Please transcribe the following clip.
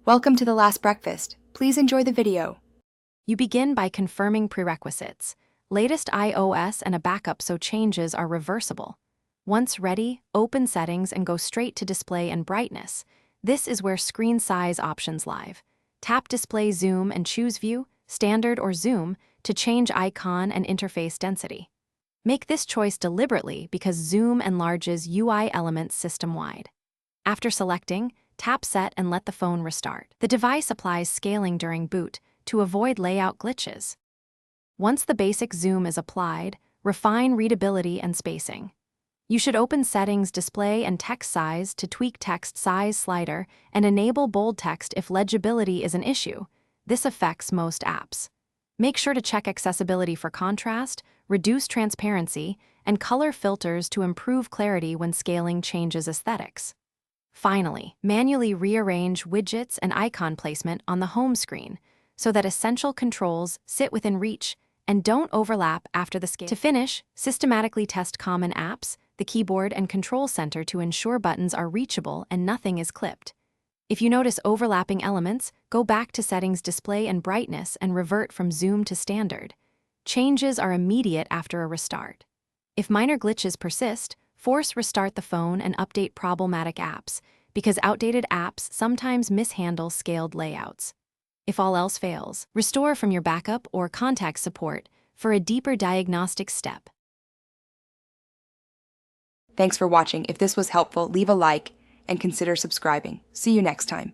Welcome to the last breakfast. Please enjoy the video. You begin by confirming prerequisites, latest iOS and a backup so changes are reversible. Once ready, open settings and go straight to display and brightness. This is where screen size options live. Tap display zoom and choose view, standard or zoom to change icon and interface density. Make this choice deliberately because zoom enlarges UI elements system-wide. After selecting, tap Set and let the phone restart. The device applies scaling during boot to avoid layout glitches. Once the basic zoom is applied, refine readability and spacing. You should open Settings, Display and Text Size to tweak text size slider and enable bold text if legibility is an issue. This affects most apps. Make sure to check accessibility for contrast, reduce transparency, and color filters to improve clarity when scaling changes aesthetics. Finally, manually rearrange widgets and icon placement on the home screen so that essential controls sit within reach and don't overlap after the scale. To finish, systematically test common apps, the keyboard and control center to ensure buttons are reachable and nothing is clipped. If you notice overlapping elements, go back to Settings, Display and Brightness and revert from zoom to standard. Changes are immediate after a restart. If minor glitches persist, force restart the phone and update problematic apps, because outdated apps sometimes mishandle scaled layouts. If all else fails, restore from your backup or contact support for a deeper diagnostic step. Thanks for watching. If this was helpful, leave a like and consider subscribing. See you next time.